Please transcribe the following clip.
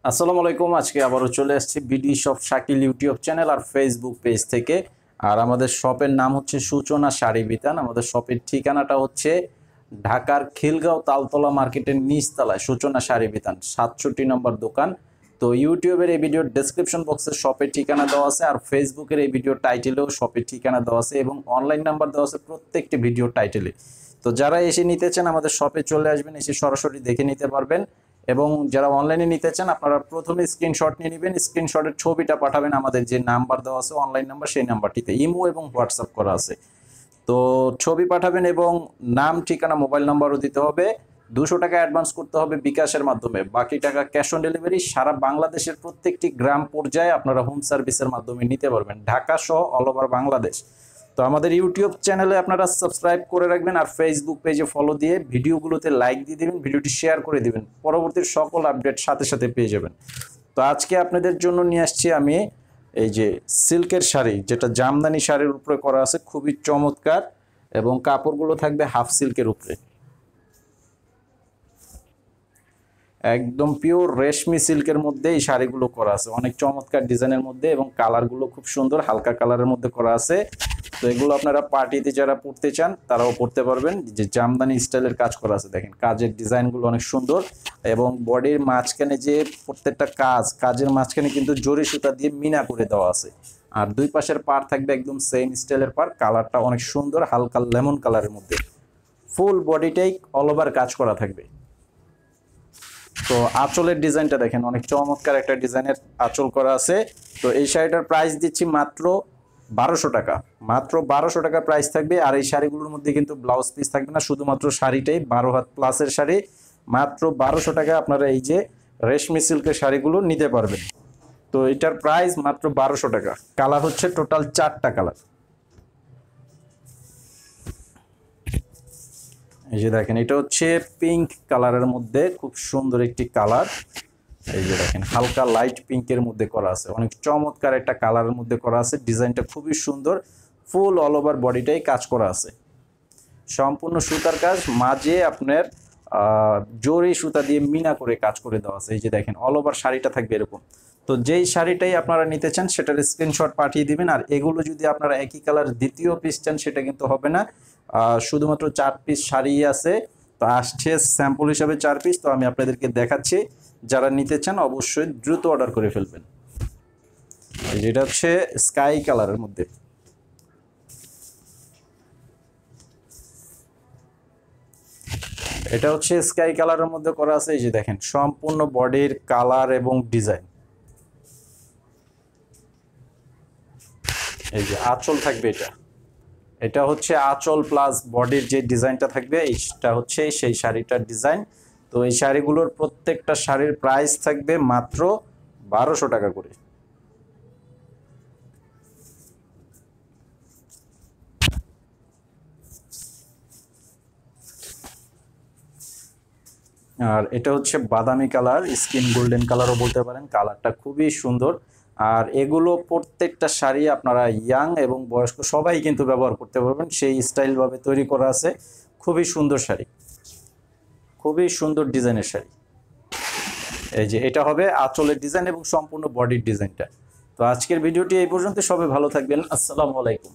আসসালামু আলাইকুম। আজকে আবারও চলে আসছি BD shop Shakil YouTube channel আর ফেসবুক পেজ থেকে। আর আমাদের শপের নাম হচ্ছে সূচনা শাড়ি বিতান। আমাদের শপের ঠিকানাটা হচ্ছে ঢাকার খিলগাঁও তালতলা মার্কেটের নিচতলায় সূচনা শাড়ি বিতান, 67 নম্বর দোকান। তো ইউটিউবের এই ভিডিওর ডেসক্রিপশন বক্সে শপের ঠিকানা দেওয়া আছে, আর ফেসবুকের এই ভিডিওর টাইটেলেও শপের ঠিকানা দেওয়া আছে এবং অনলাইন নাম্বার দেওয়া আছে প্রত্যেকটি ভিডিওর টাইটেলে। তো যারা এসে নিতে চান আমাদের শপে চলে আসবেন, এসে সরাসরি দেখে নিতে পারবেন। এবং যারা অনলাইনে নিতে চান আপনারা প্রথমে স্ক্রিনশট নিয়ে নেবেন, স্ক্রিনশটের ছবিটা পাঠাবেন আমাদের যে নাম্বার দেওয়া আছে অনলাইন নাম্বার, সেই নাম্বারটিতে ইমো এবং হোয়াটসঅ্যাপ করা আছে। তো ছবি পাঠাবেন এবং নাম, ঠিকানা, মোবাইল নাম্বারও দিতে হবে। 200 টাকা অ্যাডভান্স করতে হবে বিকাশের মাধ্যমে, বাকি টাকা ক্যাশ অন ডেলিভারি। সারা বাংলাদেশের প্রত্যেকটি গ্রাম পর্যায়ে আপনারা হোম সার্ভিসের মাধ্যমে নিতে পারবেন, ঢাকা সহ অল ওভার বাংলাদেশ। তো আমাদের ইউটিউব চ্যানেলে আপনারা সাবস্ক্রাইব করে রাখবেন আর ফেসবুক পেজে ফলো দিয়ে ভিডিওগুলোতে লাইক দিয়ে দিবেন, ভিডিওটি শেয়ার করে দিবেন, পরবর্তী সকল আপডেট সাথে সাথে পেয়ে যাবেন। তো আজকে আপনাদের জন্য নিয়ে আসছি আমি এই যে সিল্কের শাড়ি, যেটা জামদানি শাড়ির উপরে করা আছে, খুবই চমৎকার এবং কাপড়গুলো থাকবে হাফ সিল্কের উপরে, একদম পিওর রেশমি সিল্কের মধ্যে এই শাড়িগুলো করা আছে, অনেক চমৎকার ডিজাইনের মধ্যে এবং কালারগুলো খুব সুন্দর, হালকা কালারের মধ্যে করা আছে। তো এগুলো আপনারা পার্টিতে যারা পরতে চান তারাও পরতে পারবেন। যে জামদানি স্টাইলের কাজ করা আছে, দেখেন কাজের ডিজাইনগুলো অনেক সুন্দর এবং বডির মাঝখানে যে প্রত্যেকটা কাজের মাঝখানে কিন্তু জরি সুতা দিয়ে মিনা করে দেওয়া আছে। আর দুই পাশের পার থাকবে একদম সেম স্টাইলের পার, কালারটা অনেক সুন্দর, হালকা লেমন কালারের মধ্যে, ফুল বডিটাই অল ওভার কাজ করা থাকবে। তো আঁচলের ডিজাইনটা দেখেন, অনেক চমৎকার একটা ডিজাইনের আঁচল করা আছে। তো এই শাড়িটার প্রাইস দিচ্ছি মাত্র 1200 টাকা, মাত্র 1200 টাকা প্রাইস থাকবে। আর এই শাড়িগুলোর মধ্যে কিন্তু ব্লাউজ পিস থাকবে না, শুধুমাত্র শাড়িটাই 12 হাত প্লাসের শাড়ি। মাত্র 1200 টাকা আপনারা এই যে রেশমি সিল্কের শাড়িগুলো নিতে পারবেন। তো এটার প্রাইস মাত্র 1200 টাকা। কালার হচ্ছে টোটাল 4টা কালার। এই যে দেখেন, এটা হচ্ছে পিঙ্ক কালারের মধ্যে খুব সুন্দর একটি কালার। এই যে দেখেন হালকা লাইট পিঙ্কের মধ্যে করা আছে, অনেক চমৎকার একটা কালারের মধ্যে করা আছে, ডিজাইনটা খুবই সুন্দর, ফুল অল ওভার বডিটাই কাজ করা আছে, সম্পূর্ণ সুতার কাজ, মাঝে আপনার জরি সুতা দিয়ে মিনা করে কাজ করে দেওয়া আছে। এই যে দেখেন অল ওভার শাড়িটা থাকবে এরকম। তো যেই শাড়িটাই আপনারা নিতে চান সেটার স্ক্রিনশট পাঠিয়ে দিবেন। আর এগুলো যদি আপনারা একই কালার দ্বিতীয় পিস চান সেটা কিন্তু হবে না, শুধুমাত্র 4 পিস শাড়ি আছে। তো আসছে স্যাম্পল হিসাবে 4 পিস, তো আমি আপনাদেরকে দেখাচ্ছি। যারা নিতে চান অবশ্যই দ্রুত অর্ডার করে ফেলবেন। যেটা হচ্ছে স্কাই কালারের মধ্যে, এটা হচ্ছে স্কাই কালারের মধ্যে করা আছে। এই যে দেখেন সম্পূর্ণ বডির কালার এবং ডিজাইন। এই যে আঁচল থাকবে, এটা হচ্ছে আঁচল প্লাস বডির যে ডিজাইনটা থাকবে, এইটা হচ্ছে সেই শাড়িটার ডিজাইন। তো এই শাড়িগুলোর প্রত্যেকটা শাড়ির প্রাইস থাকবে মাত্র 1200 টাকা করে। আর এটা হচ্ছে বাদামি কালার, স্কিন গোল্ডেন কালারও বলতে পারেন, কালারটা খুবই সুন্দর। আর এগুলো প্রত্যেকটা শাড়ি আপনারা ইয়াং এবং বয়স্ক সবাই কিন্তু ব্যবহার করতে পারবেন, সেই স্টাইলভাবে তৈরি করা আছে, খুবই সুন্দর শাড়ি, খুবই সুন্দর ডিজাইনের শাড়ি। এই যে এটা হবে আঁচলের ডিজাইন এবং সম্পূর্ণ বডির ডিজাইনটা। তো আজকের ভিডিওটি এই পর্যন্ত, সবাই ভালো থাকবেন, আসসালামু আলাইকুম।